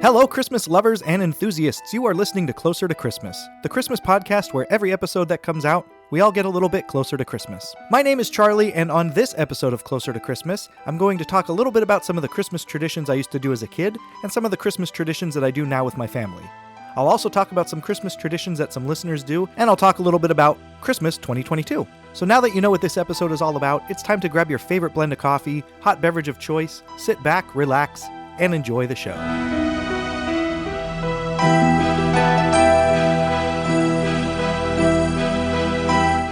Hello, Christmas lovers and enthusiasts. You are listening to Closer to Christmas, the Christmas podcast where every episode that comes out, we all get a little bit closer to Christmas. My name is Charlie, and on this episode of Closer to Christmas, I'm going to talk a little bit about some of the Christmas traditions I used to do as a kid, and some of the Christmas traditions that I do now with my family. I'll also talk about some Christmas traditions that some listeners do, and I'll talk a little bit about Christmas 2022. So now that you know what this episode is all about, it's time to grab your favorite blend of coffee, hot beverage of choice, sit back, relax, and enjoy the show.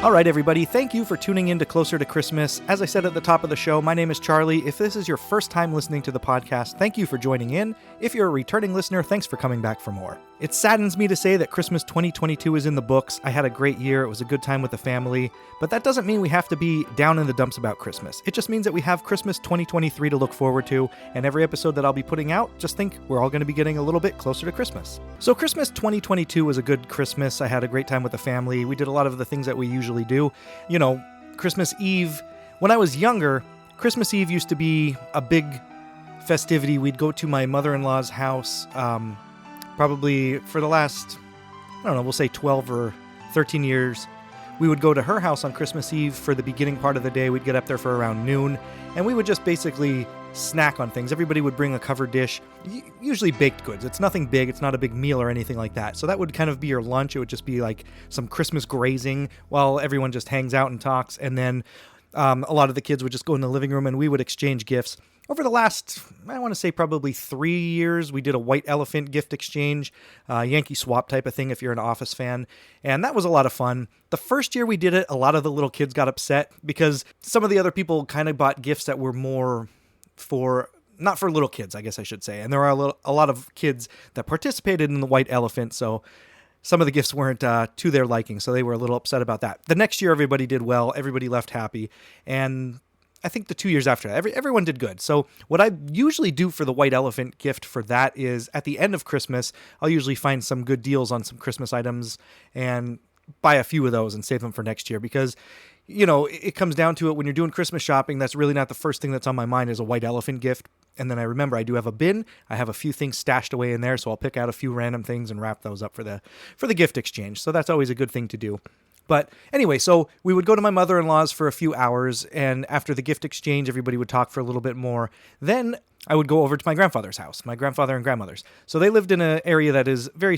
All right, everybody, thank you for tuning in to Closer to Christmas. As I said at the top of the show, my name is Charlie. If this is your first time listening to the podcast, thank you for joining in. If you're a returning listener, thanks for coming back for more. It saddens me to say that Christmas 2022 is in the books. I had a great year. It was a good time with the family. But that doesn't mean we have to be down in the dumps about Christmas. It just means that we have Christmas 2023 to look forward to. And every episode that I'll be putting out, just think we're all going to be getting a little bit closer to Christmas. So Christmas 2022 was a good Christmas. I had a great time with the family. We did a lot of the things that we usually do. You know, Christmas Eve, when I was younger, Christmas Eve used to be a big festivity. We'd go to my mother-in-law's house, probably for the last, I don't know, we'll say 12 or 13 years. We would go to her house on Christmas Eve for the beginning part of the day. We'd get up there for around noon, and we would just basically snack on things. Everybody would bring a covered dish, usually baked goods. It's nothing big. It's not a big meal or anything like that. So that would kind of be your lunch. It would just be like some Christmas grazing while everyone just hangs out and talks. And then a lot of the kids would just go in the living room and we would exchange gifts. Over the last, I want to say probably 3 years, we did a white elephant gift exchange, Yankee swap type of thing if you're an Office fan, and that was a lot of fun. The first year we did it, a lot of the little kids got upset because some of the other people kind of bought gifts that were more not for little kids, I guess I should say, and there are a lot of kids that participated in the white elephant, so some of the gifts weren't to their liking, so they were a little upset about that. The next year, everybody did well, everybody left happy, and I think the 2 years after that, everyone did good. So what I usually do for the white elephant gift for that is at the end of Christmas, I'll usually find some good deals on some Christmas items and buy a few of those and save them for next year because, you know, it comes down to it when you're doing Christmas shopping, that's really not the first thing that's on my mind is a white elephant gift. And then I remember I do have a bin. I have a few things stashed away in there, so I'll pick out a few random things and wrap those up for the gift exchange. So that's always a good thing to do. But anyway, so we would go to my mother-in-law's for a few hours, and after the gift exchange, everybody would talk for a little bit more. Then I would go over to my grandfather's house, my grandfather and grandmother's. So they lived in an area that is very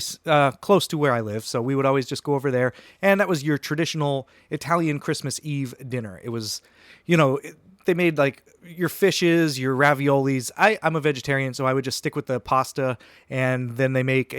close to where I live, so we would always just go over there, and that was your traditional Italian Christmas Eve dinner. It was, you know, they made like your fishes, your raviolis. I'm a vegetarian, so I would just stick with the pasta, and then they make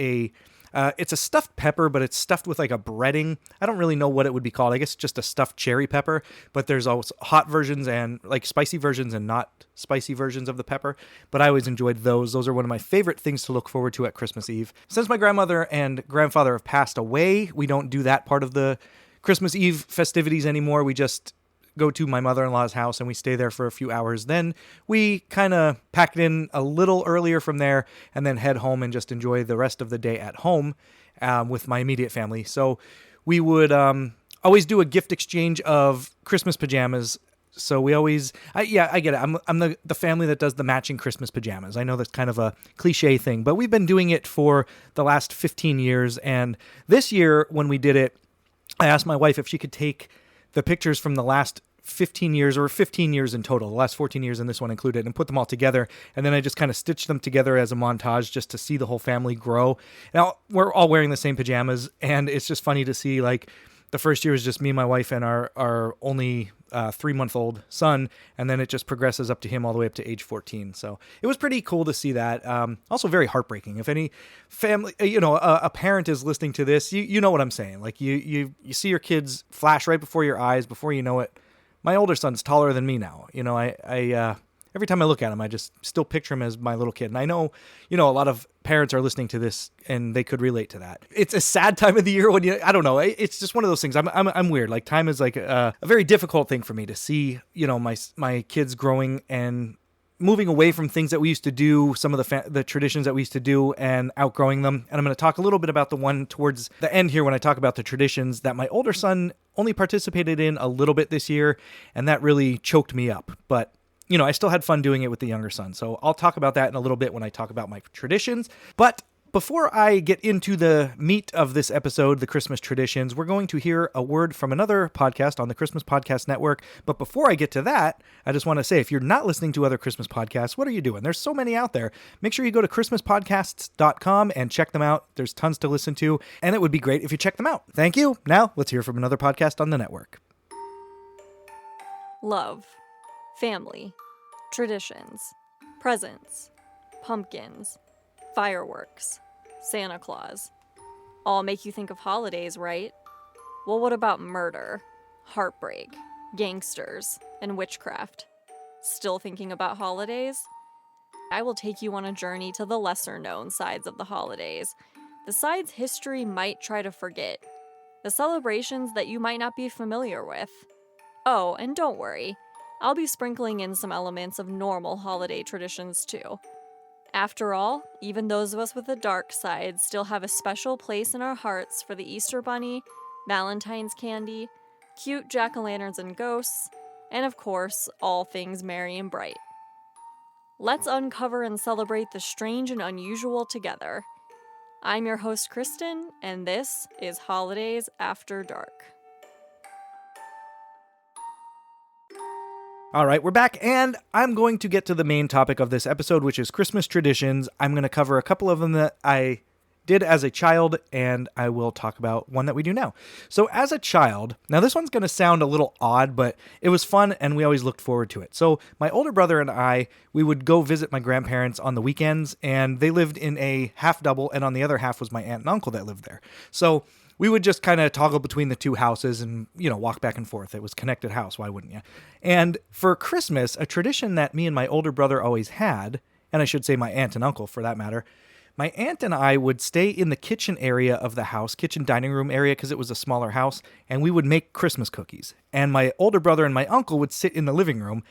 it's a stuffed pepper, but it's stuffed with like a breading. I don't really know what it would be called. I guess it's just a stuffed cherry pepper, but there's also hot versions and like spicy versions and not spicy versions of the pepper. But I always enjoyed those. Those are one of my favorite things to look forward to at Christmas Eve. Since my grandmother and grandfather have passed away, we don't do that part of the Christmas Eve festivities anymore. We just go to my mother-in-law's house and we stay there for a few hours. Then we kind of pack it in a little earlier from there and then head home and just enjoy the rest of the day at home with my immediate family. So we would always do a gift exchange of Christmas pajamas. So we always, I get it. I'm the family that does the matching Christmas pajamas. I know that's kind of a cliche thing, but we've been doing it for the last 15 years. And this year when we did it, I asked my wife if she could take the pictures from the last 15 years or 15 years in total, the last 14 years and this one included, and put them all together. And then I just kind of stitched them together as a montage just to see the whole family grow. Now, we're all wearing the same pajamas, and it's just funny to see, like, the first year was just me, my wife, and our only 3-month-old son, and then it just progresses up to him all the way up to age 14. So it was pretty cool to see that. Also very heartbreaking. If any family, a parent is listening to this, you know what I'm saying. Like you see your kids flash right before your eyes. Before you know it, my older son's taller than me now. You know, I every time I look at him, I just still picture him as my little kid. And I know, a lot of parents are listening to this and they could relate to that. It's a sad time of the year when I don't know. It's just one of those things. I'm weird. Like time is like a very difficult thing for me to see, my kids growing and moving away from things that we used to do, some of the traditions that we used to do and outgrowing them. And I'm going to talk a little bit about the one towards the end here when I talk about the traditions that my older son only participated in a little bit this year. And that really choked me up. But I still had fun doing it with the younger son. So I'll talk about that in a little bit when I talk about my traditions. But before I get into the meat of this episode, the Christmas traditions, we're going to hear a word from another podcast on the Christmas Podcast Network. But before I get to that, I just want to say, if you're not listening to other Christmas podcasts, what are you doing? There's so many out there. Make sure you go to christmaspodcasts.com and check them out. There's tons to listen to, and it would be great if you check them out. Thank you. Now, let's hear from another podcast on the network. Love, family, traditions, presents, pumpkins, fireworks, Santa Claus. All make you think of holidays, right? Well, what about murder, heartbreak, gangsters, and witchcraft? Still thinking about holidays? I will take you on a journey to the lesser-known sides of the holidays, the sides history might try to forget, the celebrations that you might not be familiar with. Oh, and don't worry, I'll be sprinkling in some elements of normal holiday traditions too. After all, even those of us with a dark side still have a special place in our hearts for the Easter Bunny, Valentine's candy, cute jack-o'-lanterns and ghosts, and of course, all things merry and bright. Let's uncover and celebrate the strange and unusual together. I'm your host, Kristen, and this is Holidays After Dark. All right, we're back, and I'm going to get to the main topic of this episode, which is Christmas traditions. I'm going to cover a couple of them that I did as a child, and I will talk about one that we do now. So as a child, now this one's going to sound a little odd, but it was fun, and we always looked forward to it. So my older brother and I, we would go visit my grandparents on the weekends, and they lived in a half double, and on the other half was my aunt and uncle that lived there. So we would just kind of toggle between the two houses and, walk back and forth. It was connected house. Why wouldn't you? And for Christmas, a tradition that me and my older brother always had, and I should say my aunt and uncle for that matter, my aunt and I would stay in the kitchen area of the house, kitchen dining room area, because it was a smaller house, and we would make Christmas cookies. And my older brother and my uncle would sit in the living room.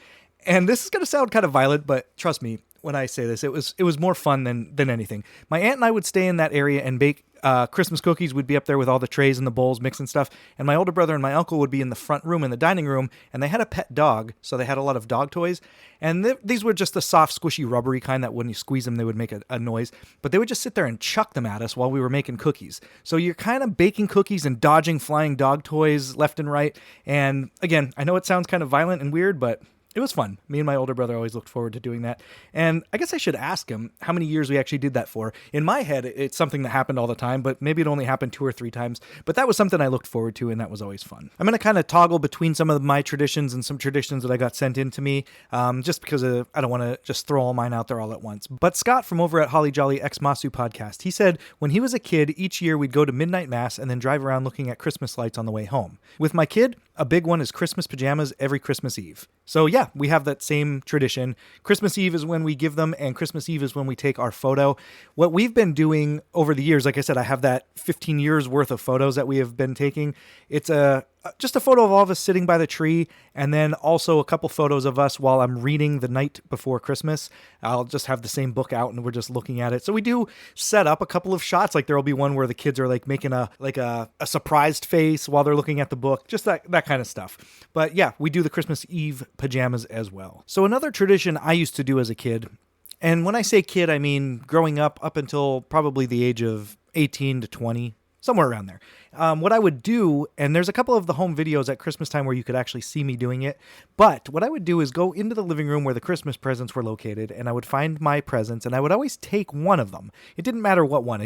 And this is going to sound kind of violent, but trust me when I say this, it was more fun than anything. My aunt and I would stay in that area and bake Christmas cookies. Would be up there with all the trays and the bowls mixing stuff. And my older brother and my uncle would be in the front room in the dining room, and they had a pet dog, so they had a lot of dog toys. And these were just the soft, squishy, rubbery kind that when you squeeze them, they would make a noise. But they would just sit there and chuck them at us while we were making cookies. So you're kind of baking cookies and dodging flying dog toys left and right. And again, I know it sounds kind of violent and weird, but it was fun. Me and my older brother always looked forward to doing that. And I guess I should ask him how many years we actually did that for. In my head, it's something that happened all the time, but maybe it only happened 2 or 3 times. But that was something I looked forward to, and that was always fun. I'm going to kind of toggle between some of my traditions and some traditions that I got sent in to me, just because I don't want to just throw all mine out there all at once. But Scott from over at Holly Jolly Ex Masu podcast, he said when he was a kid, each year we'd go to midnight mass and then drive around looking at Christmas lights on the way home. With my kid, a big one is Christmas pajamas every Christmas Eve. So yeah, we have that same tradition. Christmas Eve is when we give them, and Christmas Eve is when we take our photo. What we've been doing over the years, like I said, I have that 15 years worth of photos that we have been taking. It's just a photo of all of us sitting by the tree, and then also a couple photos of us while I'm reading the night before Christmas. I'll just have the same book out and we're just looking at it. So we do set up a couple of shots. Like there'll be one where the kids are like making a surprised face while they're looking at the book, just that kind of stuff. But yeah, we do the Christmas Eve pajamas as well. So another tradition I used to do as a kid, and when I say kid, I mean growing up until probably the age of 18 to 20, somewhere around there. What I would do, and there's a couple of the home videos at Christmas time where you could actually see me doing it, but what I would do is go into the living room where the Christmas presents were located, and I would find my presents, and I would always take one of them. It didn't matter what one.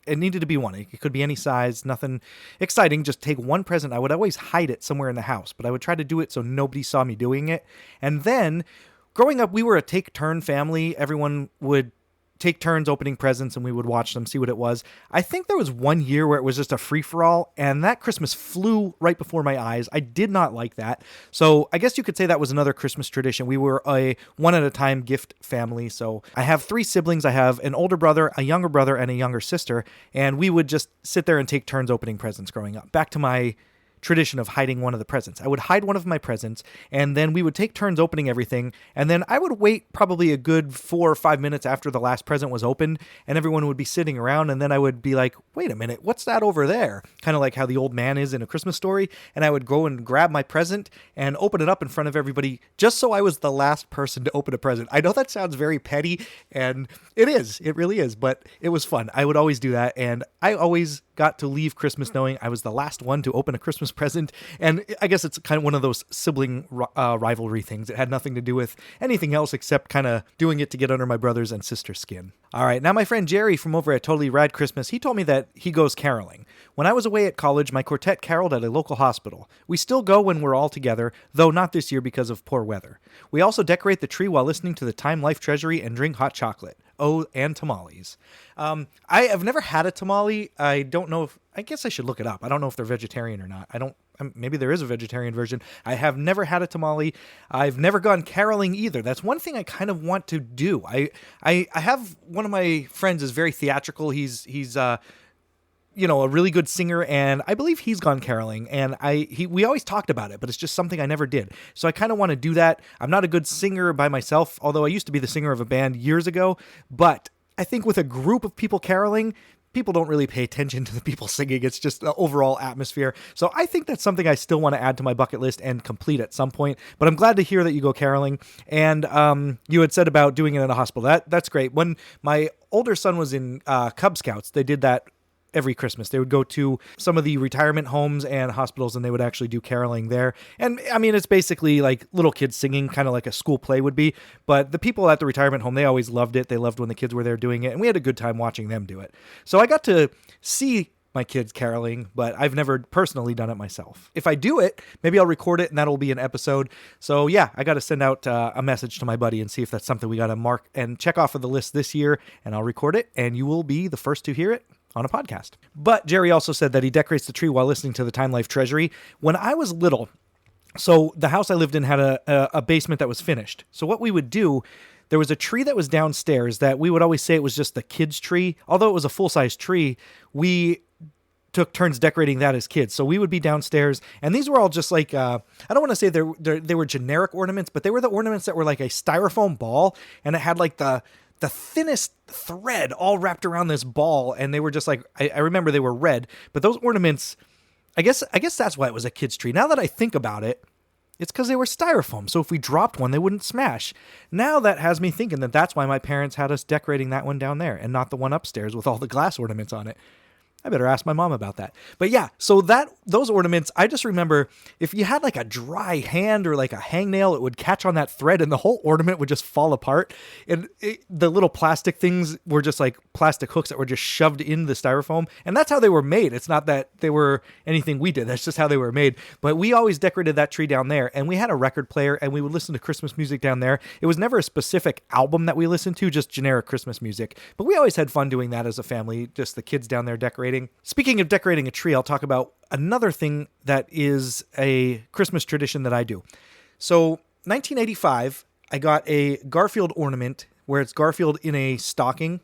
It needed to be one. It could be any size, nothing exciting. Just take one present. I would always hide it somewhere in the house, but I would try to do it so nobody saw me doing it. And then, growing up, we were a take-turn family. Everyone would take turns opening presents, and we would watch them, see what it was. I think there was one year where it was just a free-for-all, and that Christmas flew right before my eyes. I did not like that. So I guess you could say that was another Christmas tradition. We were a one-at-a-time gift family. So I have 3 siblings. I have an older brother, a younger brother, and a younger sister, and we would just sit there and take turns opening presents growing up. Back to my tradition of hiding one of the presents. I would hide one of my presents, and then we would take turns opening everything, and then I would wait probably a good 4 or 5 minutes after the last present was opened, and everyone would be sitting around, and then I would be like, wait a minute, what's that over there? Kind of like how the old man is in A Christmas Story, and I would go and grab my present and open it up in front of everybody just so I was the last person to open a present. I know that sounds very petty, and it really is, but it was fun. I would always do that, and I always got to leave Christmas knowing I was the last one to open a Christmas present, and I guess it's kind of one of those sibling rivalry things. It had nothing to do with anything else except kind of doing it to get under my brother's and sister's skin. All right, now my friend Jerry from over at Totally Rad Christmas, he told me that he goes caroling. When I was away at college, my quartet caroled at a local hospital. We still go when we're all together, though not this year because of poor weather. We also decorate the tree while listening to the Time Life Treasury and drink hot chocolate. Oh, and tamales. I have never had a tamale. I don't know if, I guess I should look it up. I don't know if they're vegetarian or not. Maybe there is a vegetarian version. I have never had a tamale. I've never gone caroling either. That's one thing I kind of want to do. I have one of my friends is very theatrical. He's a really good singer, and I believe he's gone caroling, and we always talked about it, but it's just something I never did. So I kind of want to do that. I'm not a good singer by myself, although I used to be the singer of a band years ago, but I think with a group of people caroling, people don't really pay attention to the people singing. It's just the overall atmosphere. So I think that's something I still want to add to my bucket list and complete at some point. But I'm glad to hear that you go caroling. And you had said about doing it in a hospital. That's great. When my older son was in Cub Scouts, they did that every Christmas. They would go to some of the retirement homes and hospitals, and they would actually do caroling there. And I mean, it's basically like little kids singing, kind of like a school play would be. But the people at the retirement home, they always loved it. They loved when the kids were there doing it, and we had a good time watching them do it. So I got to see my kids caroling, but I've never personally done it myself. If I do it, maybe I'll record it and that'll be an episode. So yeah, I got to send out a message to my buddy and see if that's something we got to mark and check off of the list this year, and I'll record it, and you will be the first to hear it on a podcast. But Jerry also said that he decorates the tree while listening to the Time Life Treasury. When I was little, so the house I lived in had a basement that was finished. So what we would do, there was a tree that was downstairs that we would always say it was just the kids' tree. Although it was a full-size tree, we took turns decorating that as kids. So we would be downstairs, and these were all just like, I don't want to say they were generic ornaments, but they were the ornaments that were like a styrofoam ball, and it had like the thinnest thread all wrapped around this ball, and they were just like, I remember they were red, but those ornaments, I guess that's why it was a kid's tree. Now that I think about it, it's because they were styrofoam, so if we dropped one, they wouldn't smash. Now that has me thinking that that's why my parents had us decorating that one down there and not the one upstairs with all the glass ornaments on it. I better ask my mom about that. But yeah, so those ornaments, I just remember if you had like a dry hand or like a hangnail, it would catch on that thread and the whole ornament would just fall apart. And the little plastic things were just like plastic hooks that were just shoved in the styrofoam. And that's how they were made. It's not that they were anything we did. That's just how they were made. But we always decorated that tree down there, and we had a record player, and we would listen to Christmas music down there. It was never a specific album that we listened to, just generic Christmas music. But we always had fun doing that as a family, just the kids down there decorating. Speaking of decorating a tree, I'll talk about another thing that is a Christmas tradition that I do. So 1985, I got a Garfield ornament where it's Garfield in a stocking.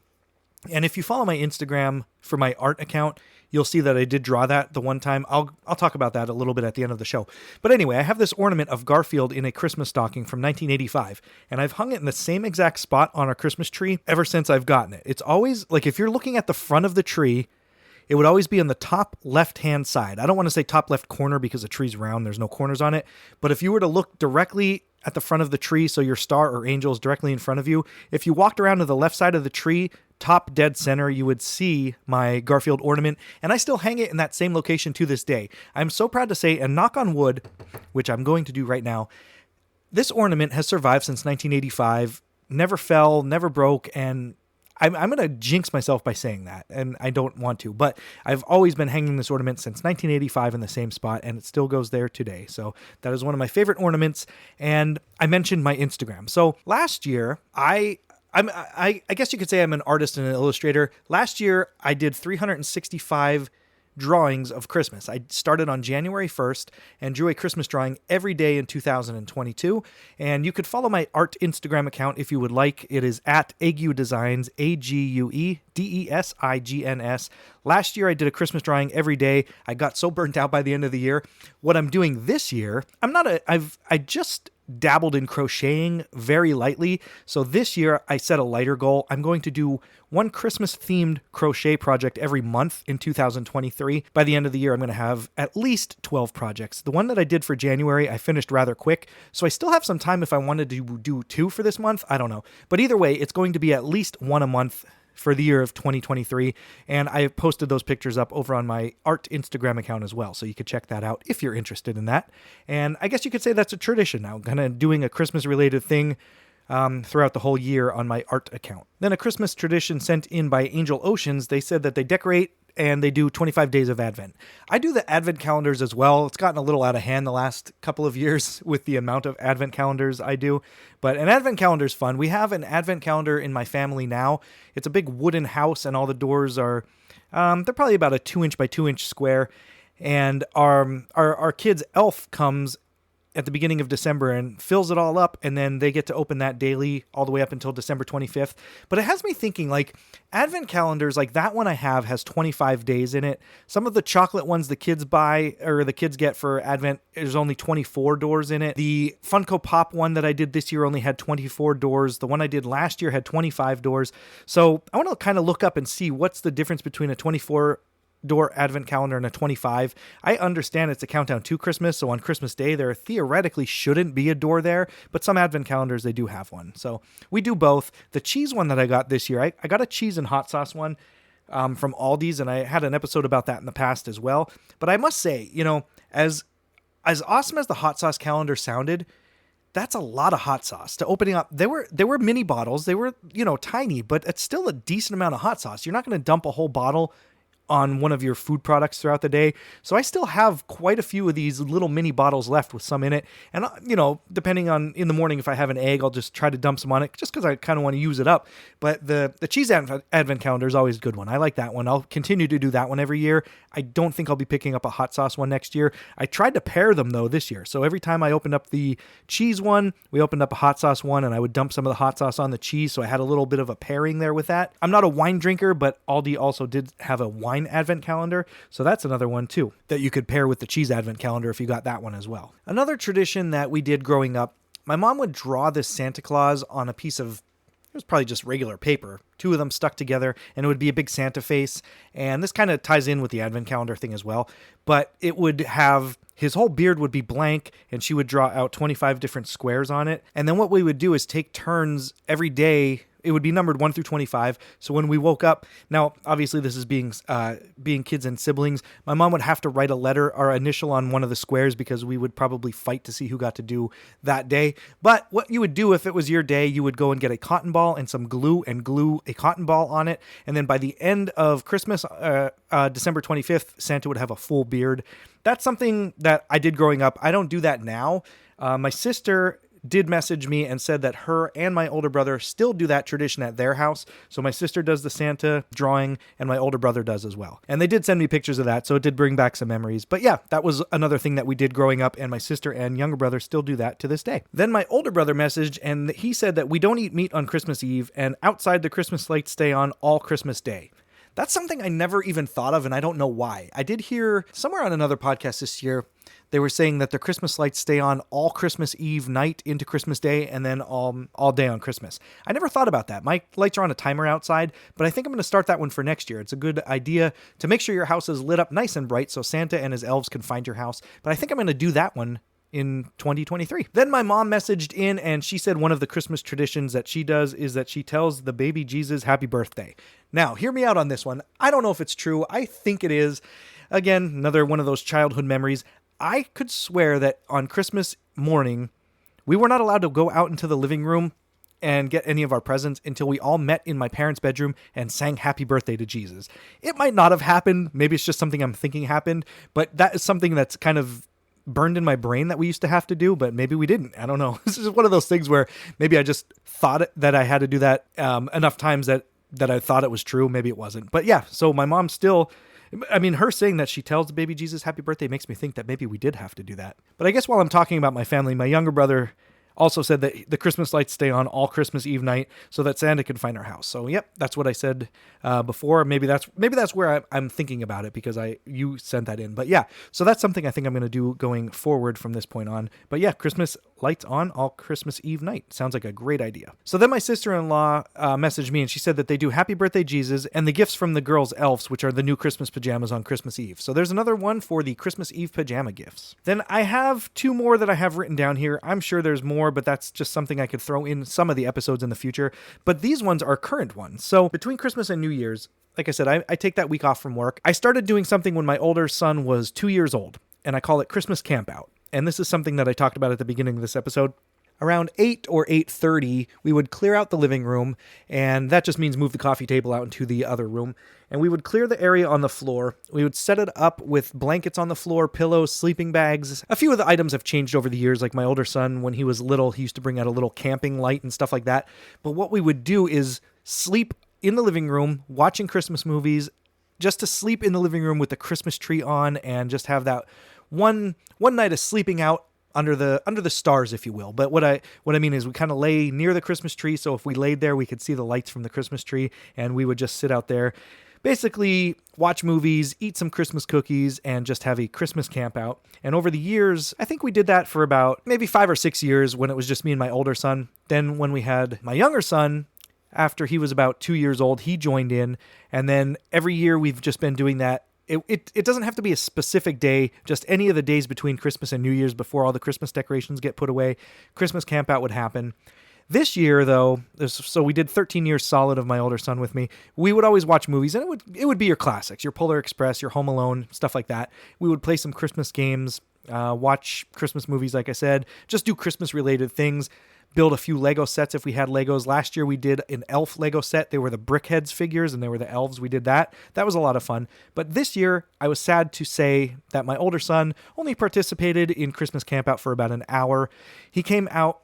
And if you follow my Instagram for my art account, you'll see that I did draw that the one time. I'll talk about that a little bit at the end of the show. But anyway, I have this ornament of Garfield in a Christmas stocking from 1985, and I've hung it in the same exact spot on our Christmas tree ever since I've gotten it. It's always, like, if you're looking at the front of the tree, it would always be on the top left-hand side. I don't want to say top left corner because the tree's round. There's no corners on it. But if you were to look directly at the front of the tree, so your star or angel is directly in front of you, if you walked around to the left side of the tree, top dead center, you would see my Garfield ornament. And I still hang it in that same location to this day. I'm so proud to say, and knock on wood, which I'm going to do right now, this ornament has survived since 1985, never fell, never broke, and I'm going to jinx myself by saying that, and I don't want to, but I've always been hanging this ornament since 1985 in the same spot, and it still goes there today. So that is one of my favorite ornaments, and I mentioned my Instagram. So last year, I guess you could say I'm an artist and an illustrator. Last year, I did 365 drawings of Christmas. I started on January 1st and drew a Christmas drawing every day in 2022. And you could follow my art Instagram account if you would like. It is at Ague Designs, AGUEDESIGNS. Last year I did a Christmas drawing every day. I got so burnt out by the end of the year. What I'm doing this year, I just dabbled in crocheting very lightly. So this year I set a lighter goal. I'm going to do one Christmas themed crochet project every month in 2023. By the end of the year, I'm going to have at least 12 projects. The one that I did for January, I finished rather quick. So I still have some time if I wanted to do 2 for this month. I don't know. But either way, it's going to be at least 1 a month for the year of 2023. And I have posted those pictures up over on my art Instagram account as well. So you could check that out if you're interested in that. And I guess you could say that's a tradition now, kind of doing a Christmas related thing throughout the whole year on my art account. Then a Christmas tradition sent in by Angel Oceans. They said that they decorate and they do 25 days of Advent. I do the Advent calendars as well. It's gotten a little out of hand the last couple of years with the amount of Advent calendars I do, but an Advent calendar is fun. We have an Advent calendar in my family now. It's a big wooden house and all the doors are, they're probably about a 2-inch by 2-inch square. And our kid's elf comes at the beginning of December and fills it all up, and then they get to open that daily all the way up until December 25th. But it has me thinking, like, Advent calendars, like that one I have has 25 days in it. Some of the chocolate ones the kids buy, or the kids get for Advent, there's only 24 doors in it. The Funko Pop one that I did this year only had 24 doors. The one I did last year had 25 doors. So I want to kind of look up and see what's the difference between a 24 door Advent calendar and a 25. I understand it's a countdown to Christmas, so on Christmas Day there theoretically shouldn't be a door there, but some Advent calendars they do have one. So we do both. The cheese one that I got this year, I got a cheese and hot sauce one from Aldi's, and I had an episode about that in the past as well. But I must say, you know, as awesome as the hot sauce calendar sounded, that's a lot of hot sauce to opening up. There were mini bottles. They were, you know, tiny, but it's still a decent amount of hot sauce. You're not going to dump a whole bottle on one of your food products throughout the day. So I still have quite a few of these little mini bottles left with some in it. And, you know, depending on in the morning, if I have an egg, I'll just try to dump some on it just because I kind of want to use it up. But the cheese Advent calendar is always a good one. I like that one. I'll continue to do that one every year. I don't think I'll be picking up a hot sauce one next year. I tried to pair them though this year. So every time I opened up the cheese one, we opened up a hot sauce one, and I would dump some of the hot sauce on the cheese. So I had a little bit of a pairing there with that. I'm not a wine drinker, but Aldi also did have a wine Advent calendar. So that's another one too that you could pair with the cheese Advent calendar if you got that one as well. Another tradition that we did growing up, my mom would draw this Santa Claus on a piece of, it was probably just regular paper, 2 of them stuck together, and it would be a big Santa face. And this kind of ties in with the Advent calendar thing as well. But it would have, his whole beard would be blank, and she would draw out 25 different squares on it. And then what we would do is take turns every day. It would be numbered 1 through 25. So when we woke up, now obviously this is being kids and siblings, my mom would have to write a letter or initial on one of the squares because we would probably fight to see who got to do that day. But what you would do if it was your day, you would go and get a cotton ball and some glue and glue a cotton ball on it. And then by the end of Christmas, December 25th, Santa would have a full beard. That's something that I did growing up. I don't do that now. My sister did message me and said that her and my older brother still do that tradition at their house. So my sister does the Santa drawing and my older brother does as well. And they did send me pictures of that, so it did bring back some memories. But yeah, that was another thing that we did growing up, and my sister and younger brother still do that to this day. Then my older brother messaged and he said that we don't eat meat on Christmas Eve, and outside the Christmas lights stay on all Christmas Day. That's something I never even thought of, and I don't know why. I did hear somewhere on another podcast this year, they were saying that the Christmas lights stay on all Christmas Eve night into Christmas Day and then all day on Christmas. I never thought about that. My lights are on a timer outside, but I think I'm going to start that one for next year. It's a good idea to make sure your house is lit up nice and bright so Santa and his elves can find your house. But I think I'm going to do that one in 2023. Then my mom messaged in and she said one of the Christmas traditions that she does is that she tells the baby Jesus happy birthday. Now, hear me out on this one. I don't know if it's true. I think it is. Again, another one of those childhood memories. I could swear that on Christmas morning, we were not allowed to go out into the living room and get any of our presents until we all met in my parents' bedroom and sang happy birthday to Jesus. It might not have happened. Maybe it's just something I'm thinking happened, but that is something that's kind of burned in my brain that we used to have to do, but maybe we didn't. I don't know. This is one of those things where maybe I just thought that I had to do that enough times that I thought it was true. Maybe it wasn't. But yeah, so my mom still I mean, her saying that she tells the baby Jesus happy birthday makes me think that maybe we did have to do that. But I guess while I'm talking about my family, my younger brother also said that the Christmas lights stay on all Christmas Eve night so that Santa can find our house. So, yep, that's what I said before. Maybe that's where I'm thinking about it because you sent that in. But yeah, so that's something I think I'm going to do going forward from this point on. But yeah, Christmas lights on all Christmas Eve night. Sounds like a great idea. So then my sister-in-law messaged me and she said that they do Happy Birthday Jesus and the gifts from the girls' elves, which are the new Christmas pajamas on Christmas Eve. So there's another one for the Christmas Eve pajama gifts. Then I have 2 more that I have written down here. I'm sure there's more, but that's just something I could throw in some of the episodes in the future. But these ones are current ones. So between Christmas and New Year's, like I said, I take that week off from work. I started doing something when my older son was 2 years old, and I call it Christmas Camp Out. And this is something that I talked about at the beginning of this episode. Around 8 or 8:30, we would clear out the living room, and that just means move the coffee table out into the other room. And we would clear the area on the floor. We would set it up with blankets on the floor, pillows, sleeping bags. A few of the items have changed over the years. Like my older son, when he was little, he used to bring out a little camping light and stuff like that. But what we would do is sleep in the living room, watching Christmas movies, just to sleep in the living room with the Christmas tree on and just have that one night of sleeping out under the stars, if you will. But what I mean is we kind of lay near the Christmas tree, so if we laid there, we could see the lights from the Christmas tree, and we would just sit out there, basically watch movies, eat some Christmas cookies, and just have a Christmas camp out. And over the years, I think we did that for about maybe 5 or 6 years when it was just me and my older son. Then when we had my younger son, after he was about 2 years old, he joined in, and then every year we've just been doing that. It doesn't have to be a specific day, just any of the days between Christmas and New Year's before all the Christmas decorations get put away. Christmas camp out would happen. This year, though, so we did 13 years solid of my older son with me. We would always watch movies, and it would be your classics, your Polar Express, your Home Alone, stuff like that. We would play some Christmas games, watch Christmas movies, like I said, just do Christmas-related things. Build a few Lego sets if we had Legos. Last year we did an elf Lego set. They were the Brickheads figures and they were the elves. We did that. That was a lot of fun. But this year I was sad to say that my older son only participated in Christmas camp out for about an hour. He came out.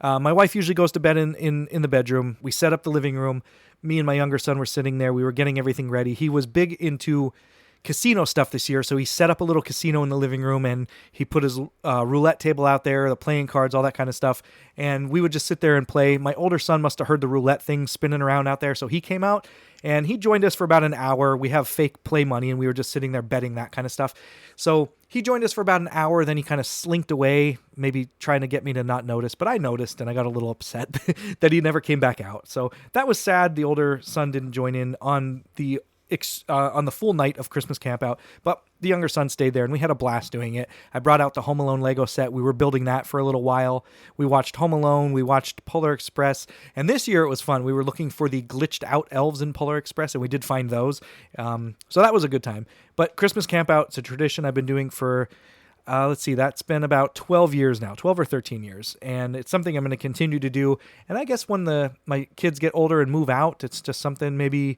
My wife usually goes to bed in the bedroom. We set up the living room. Me and my younger son were sitting there. We were getting everything ready. He was big into casino stuff this year, so he set up a little casino in the living room and he put his roulette table out there, the playing cards, all that kind of stuff, and we would just sit there and play. My older son must have heard the roulette thing spinning around out there, so he came out and he joined us for about an hour. We have fake play money and we were just sitting there betting that kind of stuff. So he joined us for about an hour, then he kind of slinked away, maybe trying to get me to not notice, but I noticed and I got a little upset that he never came back out. So that was sad. The older son didn't join in on the full night of Christmas camp out, but the younger son stayed there and we had a blast doing it. I brought out the Home Alone Lego set. We were building that for a little while. We watched Home Alone. We watched Polar Express. And this year it was fun. We were looking for the glitched out elves in Polar Express and we did find those. So that was a good time. But Christmas camp out, it's a tradition I've been doing for that's been about 12 years now, 12 or 13 years. And it's something I'm going to continue to do. And I guess when my kids get older and move out, it's just something maybe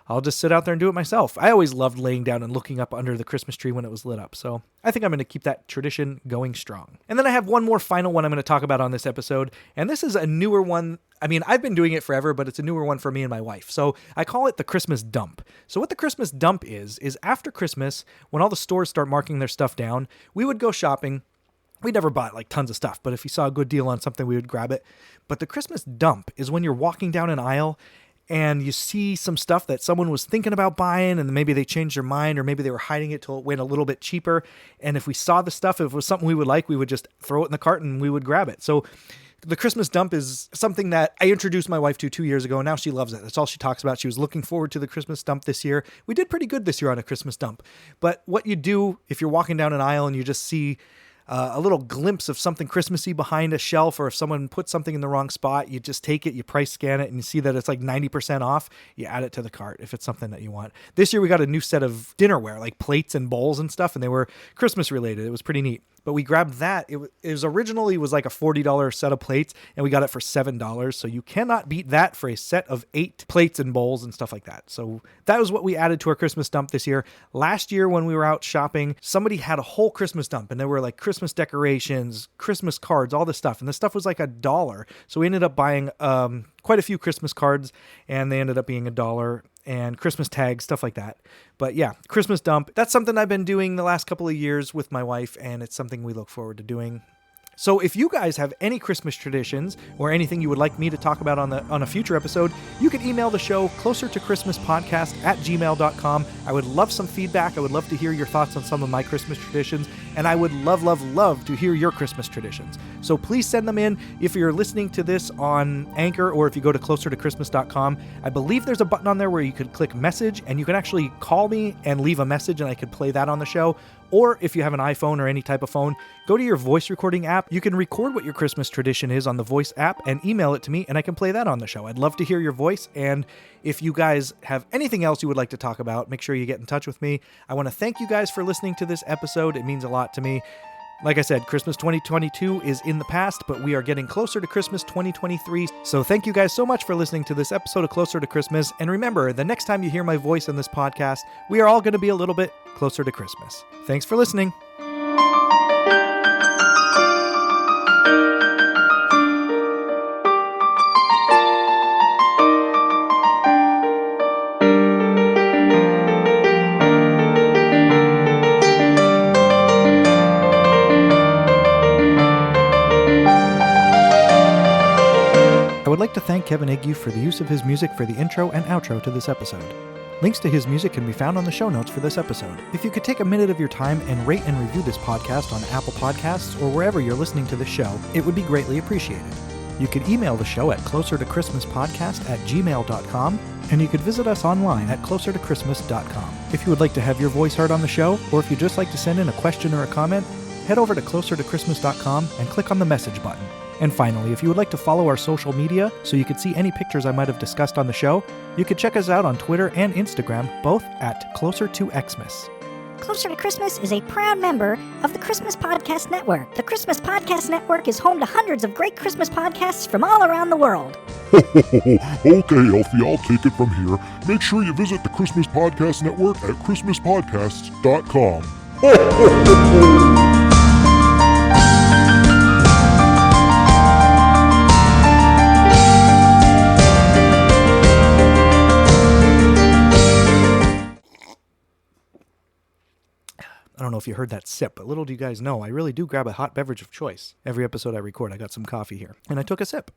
I'll just sit out there and do it myself. I always loved laying down and looking up under the Christmas tree when it was lit up. So I think I'm going to keep that tradition going strong. And then I have one more final one I'm going to talk about on this episode. And this is a newer one. I mean, I've been doing it forever, but it's a newer one for me and my wife. So I call it the Christmas dump. So what the Christmas dump is after Christmas, when all the stores start marking their stuff down, we would go shopping. We never bought like tons of stuff, but if you saw a good deal on something, we would grab it. But the Christmas dump is when you're walking down an aisle and you see some stuff that someone was thinking about buying and maybe they changed their mind or maybe they were hiding it till it went a little bit cheaper. And if we saw the stuff, if it was something we would like, we would just throw it in the cart and we would grab it. So the Christmas dump is something that I introduced my wife to 2 years ago, and now she loves it. That's all she talks about. She was looking forward to the Christmas dump this year. We did pretty good this year on a Christmas dump. But what you do if you're walking down an aisle and you just see a little glimpse of something Christmassy behind a shelf, or if someone put something in the wrong spot, you just take it, you price scan it, and you see that it's like 90% off. You add it to the cart if it's something that you want. This year we got a new set of dinnerware, like plates and bowls and stuff, and they were Christmas related. It was pretty neat. But we grabbed that. It was originally was like a $40 set of plates, and we got it for $7. So you cannot beat that for a set of 8 plates and bowls and stuff like that. So that was what we added to our Christmas dump this year. Last year when we were out shopping, somebody had a whole Christmas dump, and there were like Christmas decorations, Christmas cards, all this stuff. And the stuff was like $1. So we ended up buying quite a few Christmas cards, and they ended up being $1. and Christmas tags, stuff like that. But yeah, Christmas dump. That's something I've been doing the last couple of years with my wife, and it's something we look forward to doing. So if you guys have any Christmas traditions or anything you would like me to talk about on a future episode, you can email the show closertochristmaspodcast@gmail.com. I would love some feedback. I would love to hear your thoughts on some of my Christmas traditions, and I would love to hear your Christmas traditions. So please send them in. If you're listening to this on Anchor or if you go to closertochristmas.com, I believe there's a button on there where you could click message and you can actually call me and leave a message and I could play that on the show. Or if you have an iPhone or any type of phone, go to your voice recording app. You can record what your Christmas tradition is on the voice app and email it to me, and I can play that on the show. I'd love to hear your voice, and if you guys have anything else you would like to talk about, make sure you get in touch with me. I want to thank you guys for listening to this episode. It means a lot to me. Like I said, Christmas 2022 is in the past, but we are getting closer to Christmas 2023. So thank you guys so much for listening to this episode of Closer to Christmas. And remember, the next time you hear my voice in this podcast, we are all going to be a little bit closer to Christmas. Thanks for listening. I would like to thank Kevin Ague for the use of his music for the intro and outro to this episode. Links to his music can be found on the show notes for this episode. If you could take a minute of your time and rate and review this podcast on Apple Podcasts or wherever you're listening to this show, it would be greatly appreciated. You could email the show at closertochristmaspodcast@gmail.com, and you could visit us online at closertochristmas.com. If you would like to have your voice heard on the show, or if you'd just like to send in a question or a comment, head over to closertochristmas.com and click on the message button. And finally, if you would like to follow our social media so you could see any pictures I might have discussed on the show, you could check us out on Twitter and Instagram, both at Closer to Xmas. Closer to Christmas is a proud member of the Christmas Podcast Network. The Christmas Podcast Network is home to hundreds of great Christmas podcasts from all around the world. Okay, Elfie, I'll take it from here. Make sure you visit the Christmas Podcast Network at christmaspodcasts.com. I don't know if you heard that sip, but little do you guys know, I really do grab a hot beverage of choice. Every episode I record, I got some coffee here, and I took a sip.